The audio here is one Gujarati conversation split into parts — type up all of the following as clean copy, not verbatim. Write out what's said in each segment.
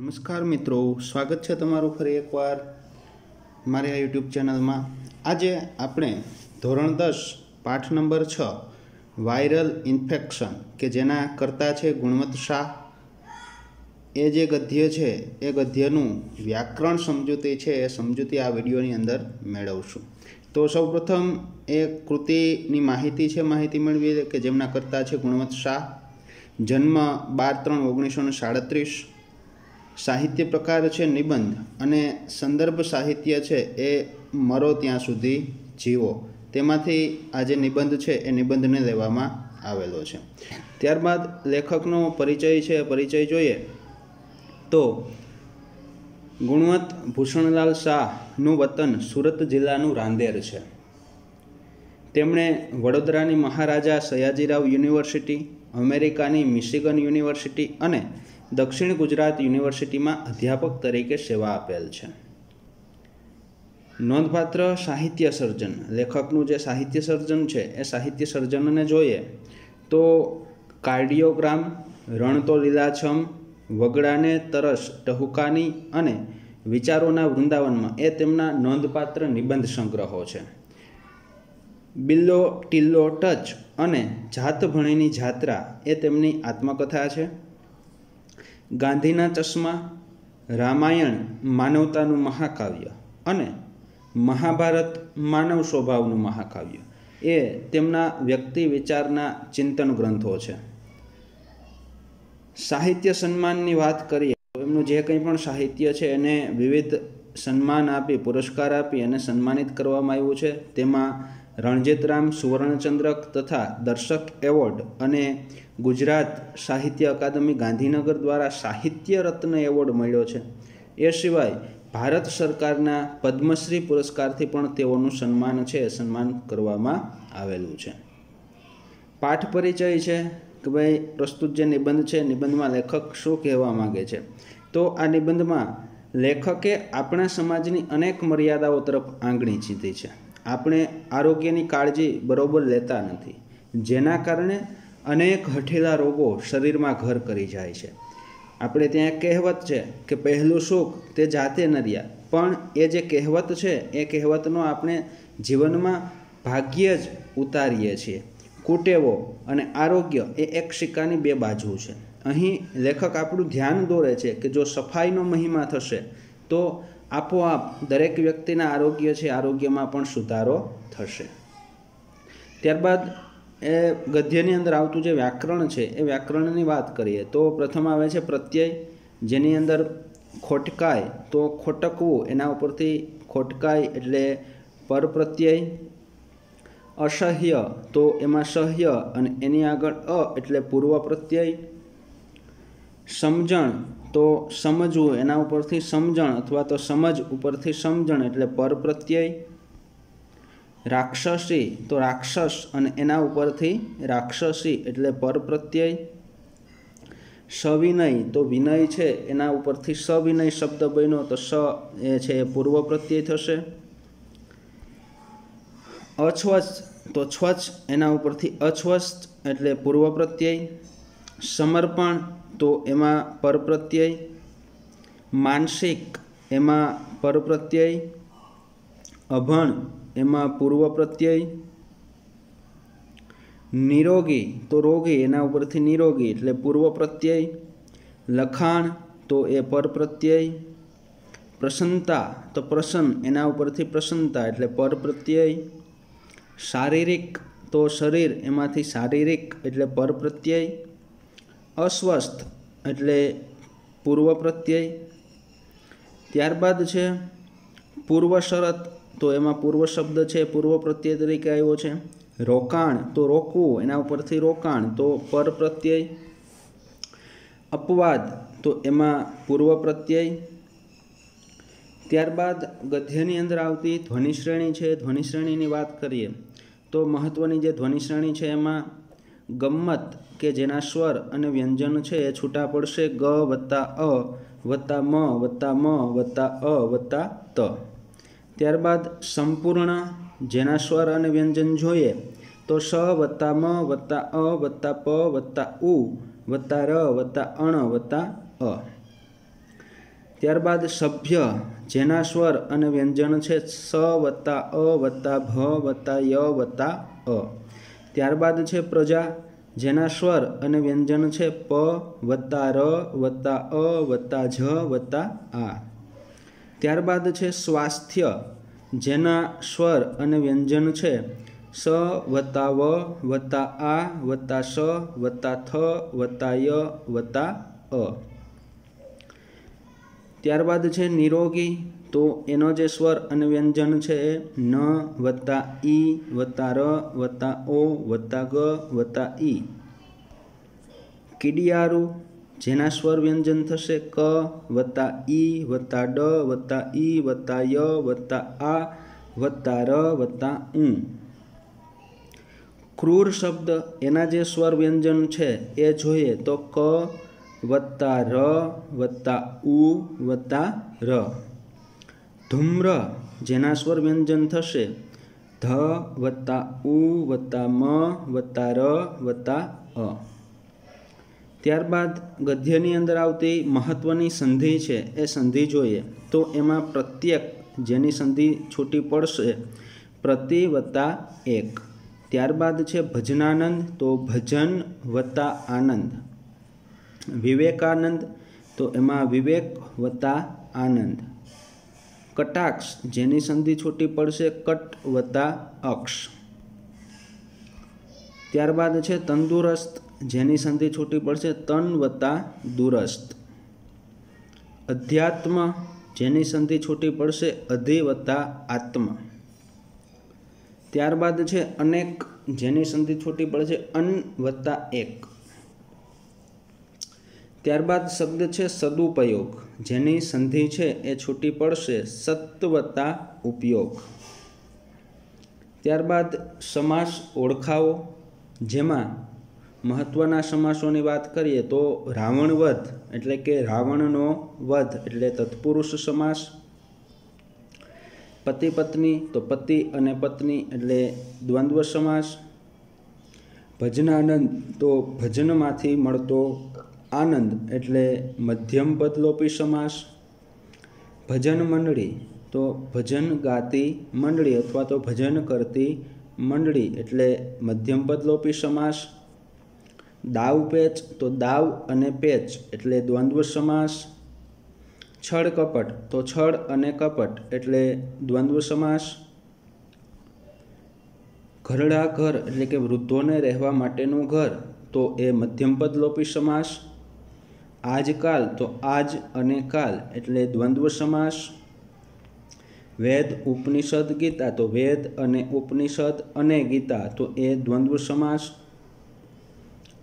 नमस्कार मित्रों, स्वागत है तमारू फरी एक बार मारी आ यूट्यूब चैनल में। आज आपणे धोरण 10 पाठ नंबर 6 वायरल इन्फेक्शन के जेना करता है गुणवंत शाह ए जे गद्य है ए गद्यनु व्याकरण समजूती है ए समजूती आ विडियोनी अंदर मेळवशुं। तो सौप्रथम ए कृतिनी माहिती है, माहिती मेळवीए के जेमना करता है गुणवंत शाह। जन्म 12/3/1937। साहित्य प्रकार है निबंध अने संदर्भ साहित्य है ए मरो त्यां सुधी जीवो। तेमांथी आ जे निबंध है ए निबंधने लेवामां आवेलो छे। त्यारबाद लेखकनो परिचय है, परिचय जोईए तो गुणवंत भूषणलाल शाहનું वतन सूरत जिल्लाનું रांदेर है। તેમણે વડોદરાની મહારાજા સયાજીરાવ યુનિવર્સિટી, અમેરિકાની મિશિગન યુનિવર્સિટી અને દક્ષિણ ગુજરાત યુનિવર્સિટીમાં અધ્યાપક તરીકે સેવા આપેલ છે। નોંધપાત્ર સાહિત્ય સર્જન, લેખકનું જે સાહિત્ય સર્જન છે એ સાહિત્ય સર્જનને જોઈએ તો કાર્ડિયોગ્રામ, રણ તો લીલાછમ, વગડાને તરસ ટહુકાની અને વિચારોના વૃંદાવનમાં એ તેમના નોંધપાત્ર નિબંધ સંગ્રહો છે। બિલ્લો ટિલ્લો ટચ અને જાત ભણીની જાત્રા એ તેમની આત્મકથા છે। ગાંધીના ચશ્મા, રામાયણ માનવતાનું મહાકાવ્ય અને મહાભારત માનવ સ્વભાવનું મહાકાવ્ય એ તેમના વ્યક્તિ વિચારના ચિંતન ગ્રંથો છે। સાહિત્ય સન્માનની વાત કરીએ તો એમનું જે કંઈ પણ સાહિત્ય છે એને વિવિધ સન્માન આપી, પુરસ્કાર આપી અને સન્માનિત કરવામાં આવ્યું છે। તેમાં રણજીતરામ સુવર્ણચંદ્રક તથા દર્શક એવોર્ડ અને ગુજરાત સાહિત્ય અકાદમી ગાંધીનગર द्वारा સાહિત્ય રત્ન એવોર્ડ મળ્યો છે। એ સિવાય ભારત સરકારના પદ્મશ્રી પુરસ્કારથી પણ તેઓનું સન્માન છે, સન્માન કરવામાં આવેલું છે। પાઠ પરિચય છે કે ભાઈ પ્રસ્તુત જે નિબંધ છે નિબંધમાં લેખક શું કહેવા માગે છે। તો આ નિબંધમાં લેખકે આપણા સમાજની અનેક મર્યાદાઓ તરફ આંગળી ચીંધી છે। આપણે આરોગ્યની કાળજી બરોબર લેતા નથી, જેના કારણે અનેક હઠેલા રોગો શરીરમાં ઘર કરી જાય છે। આપણે ત્યાં એક કહેવત છે કે પહેલું સુખ તે જાતે નર્યા, પણ એ જે કહેવત છે એ કહેવતનો આપણે જીવનમાં ભાગ્યે જ ઉતારીએ છીએ। કુટેવો અને આરોગ્ય એ એક સિક્કાની બે બાજુ છે। અહીં લેખક આપણું ध्यान દોરે છે કે જો સફાઈનો મહિમા થશે તો આપોઆપ દરેક વ્યક્તિના આરોગ્ય છે આરોગ્યમાં પણ સુધારો થશે। ત્યારબાદ એ ગદ્યની અંદર આવતું જે વ્યાકરણ છે એ વ્યાકરણની વાત કરીએ તો પ્રથમ આવે છે પ્રત્યય, જેની અંદર ખોટકાય તો ખોટકવું એના ઉપરથી ખોટકાય એટલે પરપ્રત્યય। અસહ્ય તો એમાં સહ્ય અને એની આગળ અ એટલે પૂર્વ પ્રત્યય। સમજણ તો સમજવું એના ઉપરથી સમજણ અથવા તો સમજ ઉપરથી સમજણ એટલે પરપ્રત્યય। રાક્ષસી તો રાક્ષસ અને એના ઉપરથી રાક્ષસી એટલે પરપ્રત્યય। સવિનય તો વિનય છે એના ઉપરથી સવિનય શબ્દ બન્યો તો સ એ છે એ પૂર્વ પ્રત્યય થશે। અસ્વચ્છ તો સ્વચ્છ એના ઉપરથી અસ્વચ્છ એટલે પૂર્વ પ્રત્યય। સમર્પણ તો એમાં પરપ્રત્યય। માનસિક એમાં પરપ્રત્યય। અભણ એમાં પૂર્વ પ્રત્યય। નિરોગી તો રોગી એના ઉપરથી નિરોગી એટલે પૂર્વ પ્રત્યય। લખાણ તો એ પરપ્રત્યય। પ્રસન્નતા તો પ્રસન્ન એના ઉપરથી પ્રસન્નતા એટલે પરપ્રત્યય। શારીરિક તો શરીર એમાંથી શારીરિક એટલે પરપ્રત્યય। અસ્વસ્થ એટલે પૂર્વ પ્રત્યય। ત્યારબાદ છે પૂર્વ શરત તો એમાં પૂર્વ શબ્દ છે પૂર્વ પ્રત્યય તરીકે આવ્યો છે। રોકાણ તો રોકવું એના ઉપરથી રોકાણ તો પરપ્રત્યય। અપવાદ તો એમાં પૂર્વ પ્રત્યય। ત્યારબાદ ગદ્યની અંદર આવતી ધ્વનિ શ્રેણી છે। ધ્વનિ શ્રેણીની વાત કરીએ તો મહત્વની જે ધ્વનિ શ્રેણી છે એમાં ગમ્મત કે જેના સ્વર અને વ્યંજન છે એ છૂટા પડશે ગ વત્તા અ વત્તા મ વત્તા મ વત્તા અ વત્તા ત। ત્યારબાદ સંપૂર્ણ જેના સ્વર અને વ્યંજન જોઈએ તો સ વત્તા મ વત્તા અ વત્તા પ વત્તા ઉ વત્તા ર વત્તા અણ વત્તા અ। ત્યારબાદ સભ્ય જેના સ્વર અને વ્યંજન છે સ વત્તા અ વત્તા ભ વત્તા ય વત્તા અ. ત્યારબાદ છે પ્રજા જેના સ્વર અને વ્યંજન છે પ વત્તા ર વત્તા અ વત્તા જ વત્તા આ. ત્યારબાદ છે સ્વાસ્થ્ય જેના સ્વર અને વ્યંજન છે સ વત્તા વ વત્તા આ વત્તા સ વત્તા થ વત્તા ય વત્તા અ. ત્યારબાદ છે નિરોગી, તો એનો જે સ્વર અને વ્યંજન છે એ ન વત્તા ઈ વત્તા ર વત્તા ઓ વત્તા ગ વત્તા ઈ. કીડિયારું જેના સ્વર વ્યંજન થશે ક વત્તા ઈ વત્તા ડ વત્તા ઈ વત્તા ય વત્તા આ વત્તા ર વત્તા ઉ. ક્રૂર શબ્દ એના જે સ્વર વ્યંજન છે એ જોઈએ તો ક વત્તા ર વત્તા ઉ વત્તા ર. ધૂમ્ર જેના સ્વર વ્યંજન થશે ધ વત્તા ઉ વત્તા મ વત્તા ર વત્તા અ. ત્યારબાદ ગદ્યની અંદર આવતી મહત્વની સંધિ છે એ સંધિ જોઈએ તો એમાં પ્રત્યેક જેની સંધિ છૂટી પડશે પ્રતિ વત્તા એક. ત્યારબાદ છે ભજનાનંદ, તો ભજન વત્તા આનંદ. વિવેકાનંદ, તો એમાં વિવેક વત્તા આનંદ. કટાક્ષ જેની સંધિ છૂટી પડશે કટ વત્તા અક્ષ. ત્યારબાદ છે તંદુરસ્ત જેની સંધિ છૂટી પડશે તન વત્તા દુરસ્ત. અધ્યાત્મ જેની સંધિ છૂટી પડશે અધિ વત્તા આત્મ. ત્યારબાદ છે અનેક જેની સંધિ છૂટી પડશે અન વત્તા એક. ત્યારબાદ શબ્દ છે સદુપયોગ જેની સંધિ છે એ છૂટી પડશે સત વત્તા ઉપયોગ. ત્યારબાદ સમાસ ઓળખાવો, જેમાં મહત્વના સમાસોની વાત કરીએ તો રાવણ વધ એટલે કે રાવણનો વધ એટલે તત્પુરુષ સમાસ. પતિ પત્ની, તો પતિ અને પત્ની એટલે દ્વંદ્વ સમાસ. ભજનાનંદ, તો ભજનમાંથી મળતો આનંદ એટલે મધ્યમ પદલોપી સમાસ. ભજન મંડળી, તો ભજન ગાતી મંડળી અથવા તો ભજન કરતી મંડળી એટલે મધ્યમ પદલોપી સમાસ. દાવ પેચ, તો દાવ અને પેચ એટલે દ્વંદ્વ સમાસ. છળ કપટ, તો છળ અને કપટ એટલે દ્વંદ્વ સમાસ. ઘરડા ઘર એટલે કે વૃદ્ધોને રહેવા માટેનું ઘર, તો એ મધ્યમ પદલોપી સમાસ. આજકાલ, તો આજ અને કાલ એટલે દ્વંદ્વ સમાસ. વેદ ઉપનિષદ ગીતા, તો વેદ અને ઉપનિષદ અને ગીતા તો એ દ્વંદ્વ સમાસ.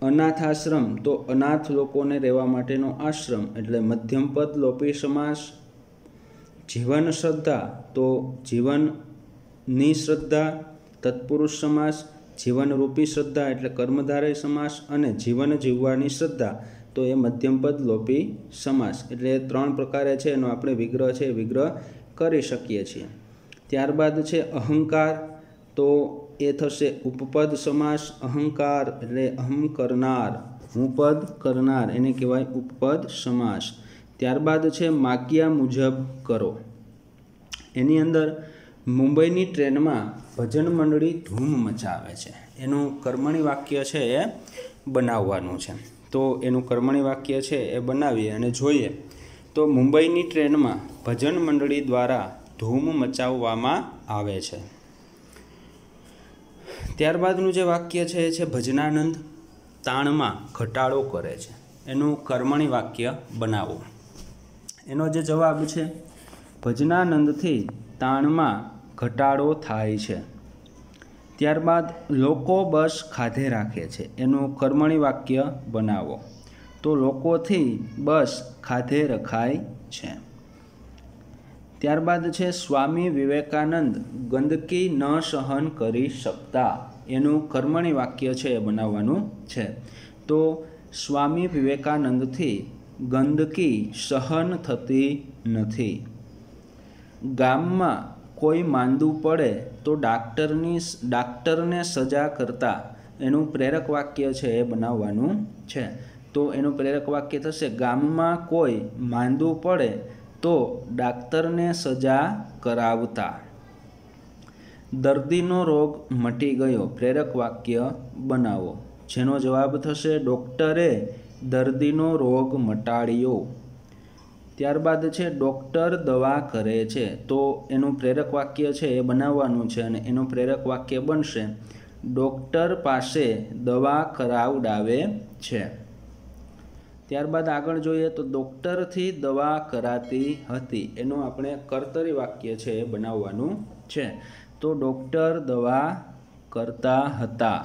અનાથ આશ્રમ, તો અનાથ લોકોને રહેવા માટેનો આશ્રમ એટલે મધ્યમ પદ લોપી સમાસ. જીવન શ્રદ્ધા, તો જીવનની શ્રદ્ધા તત્પુરુષ સમાસ. જીવનરૂપી શ્રદ્ધા એટલે કર્મધારય સમાસ. અને જીવન જીવવાની શ્રદ્ધા, તો એ મધ્યમ પદ લોપી સમાસ. એટલે 3 પ્રકારે છે એનો આપણે વિગ્રહ છે વિગ્રહ કરી શકીએ છીએ. ત્યારબાદ છે અહંકાર, તો એ થશે ઉપપદ સમાસ. અહંકાર એટલે અહમ કરનાર, હું પદ કરનાર એને કહેવાય ઉપપદ સમાસ. ત્યારબાદ છે માગ્યા મુજબ કરો. એની અંદર મુંબઈની ટ્રેનમાં ભજન મંડળી ધૂમ મચાવે છે, એનું કર્મણી વાક્ય છે એ બનાવવાનું છે. તો એનું કર્મણી વાક્ય છે એ બનાવીએ અને જોઈએ તો મુંબઈની ટ્રેનમાં ભજન મંડળી દ્વારા ધૂમ મચાવવામાં આવે છે. ત્યારબાદનું જે વાક્ય છે એ છે ભજનાનંદ તાણમાં ઘટાડો કરે છે, એનું કર્મણી વાક્ય બનાવો. એનો જે જવાબ છે ભજનાનંદથી તાણમાં ઘટાડો થાય છે. ત્યારબાદ લોકો બસ ખાધે રાખે છે, એનું કર્મણી વાક્ય બનાવો. તો લોકોથી બસ ખાધે રખાય છે. ત્યારબાદ છે સ્વામી વિવેકાનંદ ગંદકી ન સહન કરી શકતા, એનું કર્મણી વાક્ય છે એ બનાવવાનું છે. તો સ્વામી વિવેકાનંદથી ગંદકી સહન થતી નથી. ગામમાં કોઈ માંદું પડે તો ડાક્ટરને સજા કરતા, એનું પ્રેરક વાક્ય છે એ બનાવવાનું છે. તો એનું પ્રેરક વાક્ય થશે ગામમાં કોઈ માંદું પડે તો ડાક્ટરને સજા કરાવતા. દર્દીનો રોગ મટી ગયો. પ્રેરક વાક્ય બનાવો. જેનો જવાબ થશે ડૉક્ટરે દર્દીનો રોગ મટાડ્યો. ત્યારબાદ છે ડૉક્ટર દવા કરે છે. તો એનું પ્રેરક વાક્ય છે એ બનાવવાનું છે અને એનું પ્રેરક વાક્ય બનશે ડૉક્ટર પાસે દવા કરાવડાવે છે. ત્યારબાદ આગળ જોઈએ તો ડૉક્ટરથી દવા કરાતી હતી. એનું આપણે કર્તરી વાક્ય છે એ બનાવવાનું છે. તો ડૉક્ટર દવા કરતા હતા.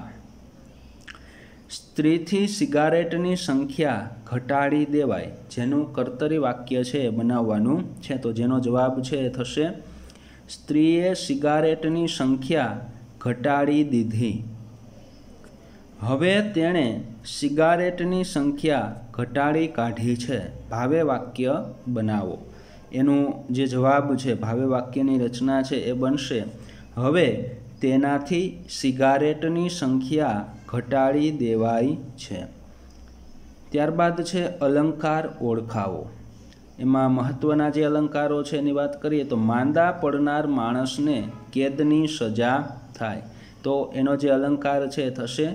સ્ત્રીથી સિગારેટની સંખ્યા ઘટાડી દેવાય. જેનું કર્તરી વાક્ય છે એ બનાવવાનું છે. તો જેનો જવાબ છે એ થશે સ્ત્રીએ સિગારેટની સંખ્યા ઘટાડી દીધી. હવે તેણે સિગારેટની સંખ્યા ઘટાડી કાઢી છે. ભાવે વાક્ય બનાવો. એનું જે જવાબ છે ભાવે વાક્યની રચના છે એ બનશે હવે તેનાથી સિગારેટની સંખ્યા ઘટાડી દેવાઈ છે. ત્યારબાદ છે અલંકાર ઓળખાવો. એમાં મહત્ત્વના જે અલંકારો છે એની વાત કરીએ તો માંદા પડનાર માણસને કેદની સજા થાય. તો એનો જે અલંકાર છે એ થશે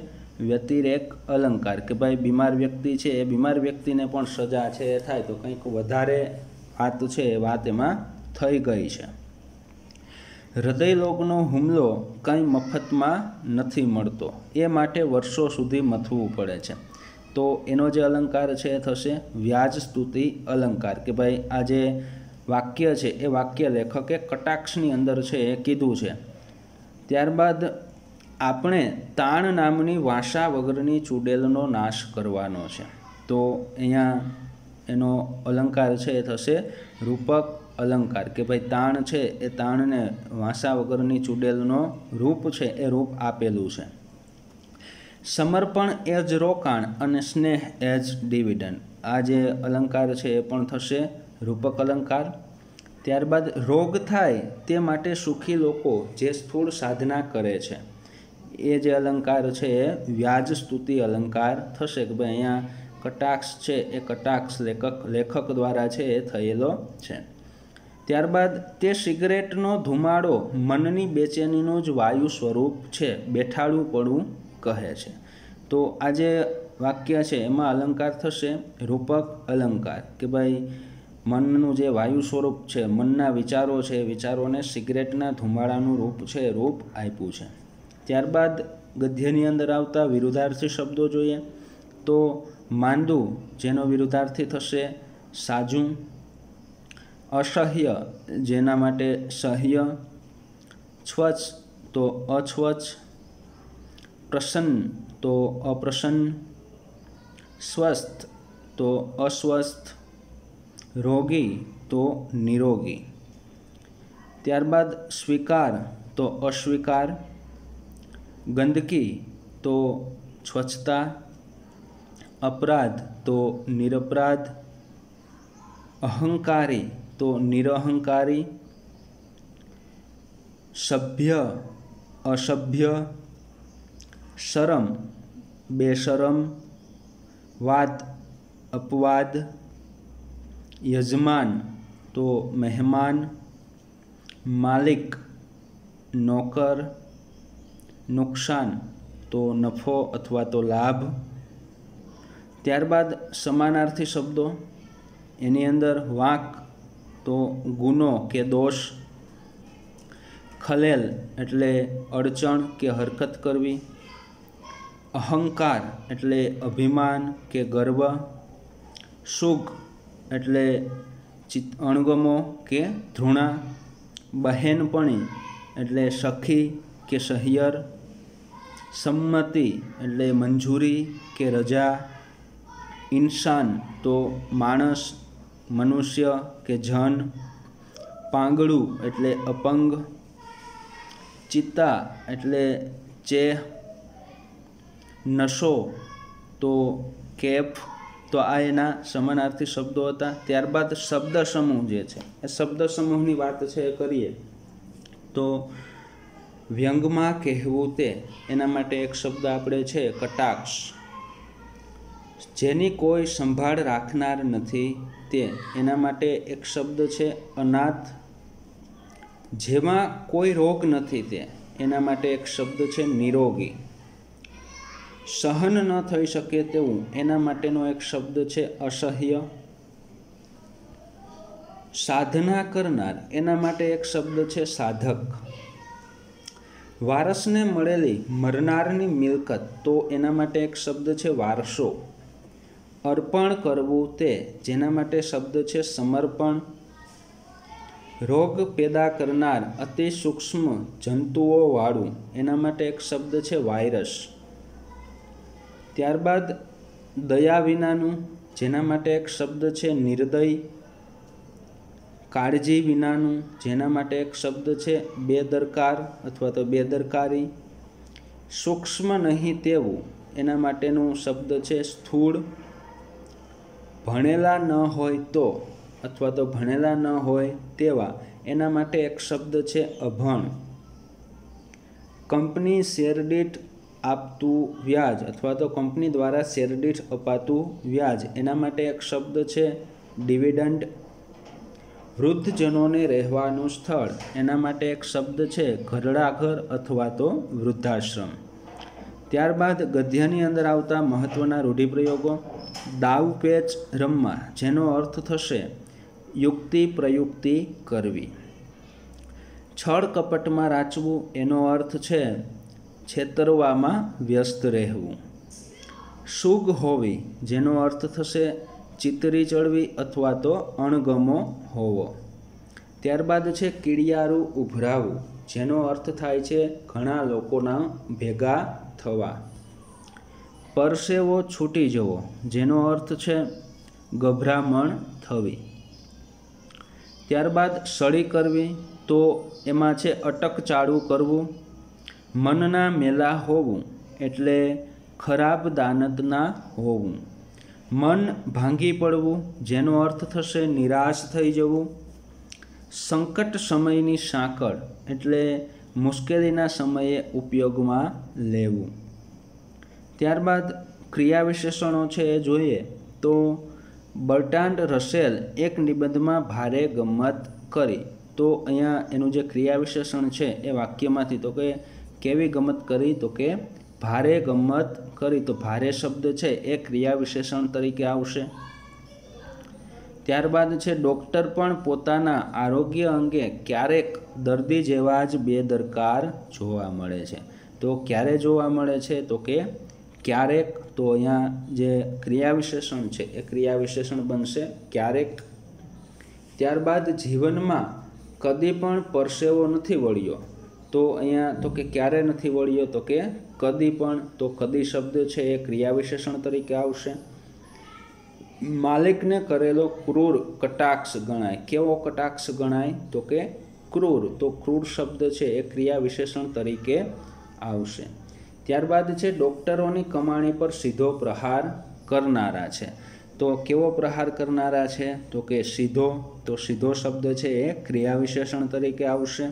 વ્યતિરેક અલંકાર કે ભાઈ બીમાર વ્યક્તિ છે એ બીમાર વ્યક્તિને પણ સજા છે એ થાય. તો કંઈક વધારે વાત છે એ વાત એમાં થઈ ગઈ છે. હૃદયરોગનો હુમલો કંઈ મફતમાં નથી મળતો. એ માટે વર્ષો સુધી મથવું પડે છે. તો એનો જે અલંકાર છે એ થશે વ્યાજ સ્તુતિ અલંકાર કે ભાઈ આ જે વાક્ય છે એ વાક્ય લેખકે કટાક્ષની અંદર છે એ કીધું છે. ત્યારબાદ આપણે તાણ નામની વાસા વગરની ચૂડેલનો નાશ કરવાનો છે. તો અહીંયા એનો અલંકાર છે એ થશે રૂપક અલંકાર કે ભાઈ તાણ છે એ તાણને વાસા વગરની ચૂડેલનો રૂપ છે એ રૂપ આપેલું છે. સમર્પણ એ જ રોકાણ અને સ્નેહ એ જ ડિવિડન્ડ. આ જે અલંકાર છે એ પણ થશે રૂપક અલંકાર. ત્યારબાદ રોગ થાય તે માટે સુખી લોકો જે સ્થૂળ સાધના કરે છે એ જે અલંકાર છે એ વ્યાજ સ્તુતિ અલંકાર થશે કે ભાઈ અહીંયા કટાક્ષ છે એ કટાક્ષ લેખક દ્વારા છે એ થયેલો છે. ત્યારબાદ તે સિગરેટનો ધુમાડો મનની બેચેનીનું જ વાયુ સ્વરૂપ છે, બેઠાડું પડવું કહે છે. તો આ જે વાક્ય છે એમાં અલંકાર થશે રૂપક અલંકાર કે ભાઈ મનનું જે વાયુ સ્વરૂપ છે, મનના વિચારો છે, વિચારોને સિગરેટના ધુમાડાનું રૂપ છે રૂપ આપ્યું છે. ત્યારબાદ ગદ્યની અંદર આવતા વિરુદ્ધાર્થી શબ્દો જોઈએ તો માંદું જેનો વિરુદ્ધાર્થી થશે સાજું, અસહ્ય જેના માટે સહ્ય, સ્વચ્છ તો અસ્વચ્છ, પ્રસન્ન તો અપ્રસન્ન, સ્વસ્થ તો અસ્વસ્થ, રોગી તો નિરોગી. ત્યારબાદ સ્વીકાર તો અસ્વીકાર, ગંદકી તો સ્વચ્છતા, અપરાધ તો નિરપરાધ, અહંકારી તો નિરહંકારી, સભ્ય અસભ્ય, શરમ બેશરમ, વાદ અપવાદ, યજમાન તો મહેમાન, માલિક નોકર, નુકસાન તો નફો અથવા તો લાભ. ત્યારબાદ સમાનાર્થી શબ્દો એની અંદર વાંક તો ગુનો કે દોષ, ખલેલ એટલે અડચણ કે હરકત કરવી, અહંકાર એટલે અભિમાન કે ગર્વ, સુખ એટલે અણગમો કે ધૃણા, બહેનપણી એટલે સખી કે સહિયર, સંમતિ એટલે મંજૂરી કે રજા, ઇન્સાન તો માણસ, મનુષ્ય કે જન, પાંગડું એટલે અપંગ, ચિત્તા એટલે ચેહ, નશો તો કેફ. તો આ એના સમાનાર્થી શબ્દો હતા. ત્યારબાદ શબ્દ સમૂહ જે છે એ શબ્દ સમૂહની વાત છે એ કરીએ તો વ્યંગમાં કહેવું તે એના માટે એક શબ્દ આપણે છે કટાક્ષ. જેની કોઈ સંભાળ રાખનાર નથી તે, એના માટે એક શબ્દ છે અનાથ. જેમાં કોઈ રોગ નથી તે, એના માટે એક શબ્દ છે નિરોગી. સહન ન થઈ શકે તેવું, એના માટેનો એક શબ્દ છે અસહ્ય. સાધના કરનાર, એના માટે એક શબ્દ છે સાધક. વારસને મળેલી મરનારની મિલકત, તો એના માટે એક શબ્દ છે વારસો. અર્પણ કરવું તે, જેના માટે શબ્દ છે સમર્પણ. રોગ પેદા કરનાર અતિ સૂક્ષ્મ જંતુઓ વાળું, એના માટે એક શબ્દ છે વાયરસ. ત્યારબાદ દયા વિનાનું, જેના માટે એક શબ્દ છે નિર્દય. કાળજી વિનાનું, જેના માટે એક શબ્દ છે બેદરકાર અથવા તો બેદરકારી. સૂક્ષ્મ નહીં તેવું, એના માટેનું શબ્દ છે સ્થૂળ. ભણેલા ન હોય તો અથવા તો ભણેલા ન હોય તેવા, એના માટે એક શબ્દ છે અભણ. કંપની શેરદીઠ આપતું વ્યાજ અથવા તો કંપની દ્વારા શેરદીઠ અપાતું વ્યાજ, એના માટે એક શબ્દ છે ડિવિડન્ડ. વૃદ્ધજનોને રહેવાનું સ્થળ, એના માટે એક શબ્દ છે ઘરડાઘર અથવા તો વૃદ્ધાશ્રમ. ત્યારબાદ ગદ્યની અંદર આવતા મહત્વના રૂઢિપ્રયોગો. દાવ પેચ રમવા, જેનો અર્થ થશે યુક્તિ પ્રયુક્તિ કરવી. છળ કપટમાં રાચવું, એનો અર્થ છે છેતરવામાં વ્યસ્ત રહેવું. સુગ હોવી, જેનો અર્થ થશે ચિતરી ચડવી અથવા તો અણગમો હોવો. ત્યારબાદ છે કીડિયારું ઉભરાવું, જેનો અર્થ થાય છે ઘણા લોકોના ભેગા થવા. પરસેવો છૂટી જવો, જેનો અર્થ છે ગભરામણ થવી. ત્યારબાદ સળી કરવી, તો એમાં છે અટકચાળું કરવું. મનના મેલા હોવું, એટલે ખરાબ દાનતના હોવું. મન ભાંગી પડવું, જેનો અર્થ થશે નિરાશ થઈ જવું. સંકટ સમયની સાંકળ, એટલે મુશ્કેલીના સમયે ઉપયોગમાં લેવું. ત્યારબાદ ક્રિયા વિશેષણો છે એ જોઈએ તો બર્ટ્રાન્ડ રસેલ એક નિબંધમાં ભારે ગમ્મત કરી, તો અહીંયા એનું જે ક્રિયા વિશેષણ છે એ વાક્યમાંથી, તો કે કેવી ગમત કરી, તો કે ભારે ગમ્મત કરી. તો ભારે શબ્દ છે એ ક્રિયા વિશેષણ તરીકે આવશે. ત્યારબાદ છે ડૉક્ટર પણ પોતાના આરોગ્ય અંગે ક્યારેક દર્દી જેવા જ બેદરકાર જોવા મળે છે. તો ક્યારે જોવા મળે છે, તો કે ક્યારેક. તો અહીંયા જે ક્રિયા વિશેષણ છે એ ક્રિયા વિશેષણ બનશે ક્યારેક. ત્યારબાદ જીવનમાં કદી પણ પરસેવો નથી વળ્યો, તો અહીંયા તો કે ક્યારે નથી વળ્યો, તો કે કદી પણ. તો કદી શબ્દ છે એ ક્રિયા વિશેષણ તરીકે આવશે. માલિકને કરેલો ક્રૂર કટાક્ષ ગણાય. કેવો કટાક્ષ ગણાય, તો કે ક્રૂર. તો ક્રૂર શબ્દ છે એ ક્રિયા વિશેષણ તરીકે આવશે. ત્યારબાદ છે ડૉક્ટરોની કમાણી પર સીધો પ્રહાર કરનારા છે. તો કેવો પ્રહાર કરનારા છે, તો કે સીધો. તો સીધો શબ્દ છે એ ક્રિયા વિશેષણ તરીકે આવશે.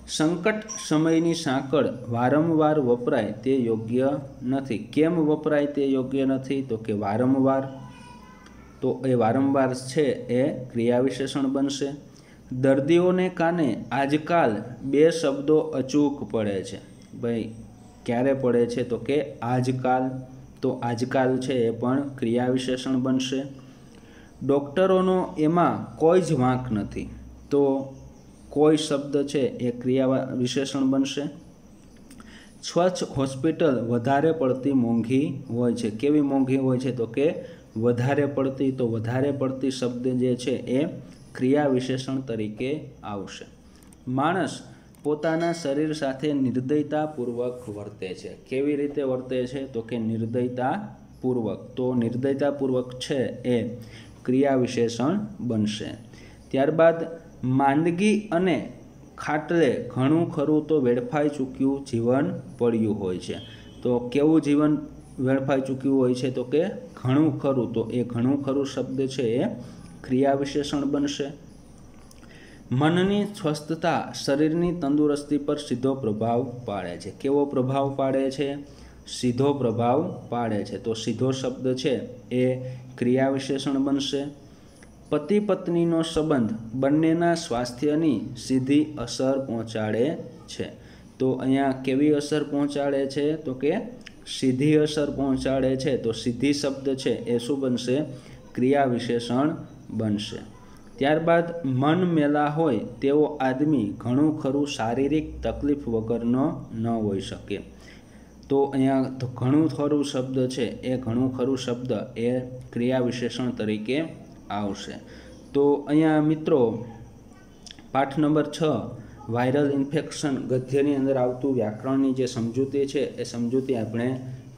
સંકટ સમયની સાંકળ વારંવાર વપરાય તે યોગ્ય નથી. કેમ વપરાય તે યોગ્ય નથી, તો કે વારંવાર. તો એ વારંવાર છે એ ક્રિયા વિશેષણ બનશે. દર્દીઓને કાને આજકાલ બે શબ્દો અચૂક પડે છે. ભાઈ ક્યારે પડે છે, તો કે આજકાલ. તો આજકાલ છે એ પણ ક્રિયા વિશેષણ બનશે. ડૉક્ટરોનો એમાં કોઈ જ વાંક નથી, તો કોઈ શબ્દ છે એ ક્રિયા વિશેષણ બનશે. સ્વચ્છ હોસ્પિટલ વધારે પડતી મોંઘી હોય છે. કેવી મોંઘી હોય છે, તો કે વધારે પડતી. તો વધારે પડતી શબ્દ જે છે એ ક્રિયા વિશેષણ તરીકે આવશે. માણસ પોતાના શરીર સાથે નિર્દયતાપૂર્વક વર્તે છે. કેવી રીતે વર્તે છે, તો કે નિર્દયતાપૂર્વક. તો નિર્દયતાપૂર્વક છે એ ક્રિયા વિશેષણ બનશે. ત્યારબાદ માંદગી અને ખાટલે ઘણું ખરું તો વેડફાઈ ચૂક્યું જીવન પડ્યું હોય છે. તો કેવું જીવન વેડફાઈ ચૂક્યું હોય છે, તો કે ઘણું ખરું. તો એ ઘણું ખરું શબ્દ છે એ ક્રિયા વિશેષણ બનશે. મનની સ્વસ્થતા શરીરની તંદુરસ્તી પર સીધો પ્રભાવ પાડે છે. કેવો પ્રભાવ પાડે છે, સીધો પ્રભાવ પાડે છે, તો સીધો શબ્દ છે એ ક્રિયા વિશેષણ બનશે। પતિ પત્નીનો સંબંધ બંનેના સ્વાસ્થ્યની સીધી અસર પહોંચાડે છે, તો અહીંયા કેવી અસર પહોંચાડે છે, તો કે સીધી અસર પહોંચાડે છે, તો સીધી શબ્દ છે એ શું બનશે, ક્રિયા વિશેષણ બનશે। ત્યારબાદ મન મેલા હોય તેવો આદમી ઘણું ખરું શારીરિક તકલીફ વગરનો ન હોઈ શકે, તો અહીંયા ઘણું ખરું શબ્દ છે એ ઘણું ખરું શબ્દ એ ક્રિયા વિશેષણ તરીકે આવશે। તો અહીંયા મિત્રો પાઠ નંબર 6 વાયરલ ઇન્ફેક્શન ગદ્યની અંદર આવતું વ્યાકરણની જે સમજૂતી છે એ સમજૂતી આપણે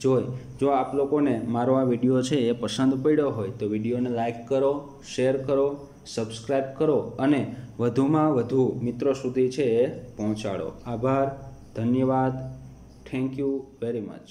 જોઈ। જો આપ લોકોને મારો આ વિડીયો છે એ પસંદ પડ્યો હોય તો વિડીયોને લાઈક કરો, શેર કરો, સબસ્ક્રાઈબ કરો અને વધુમાં વધુ મિત્રો સુધી છે એ પહોંચાડો। આભાર, ધન્યવાદ, થેન્ક યુ વેરી મચ।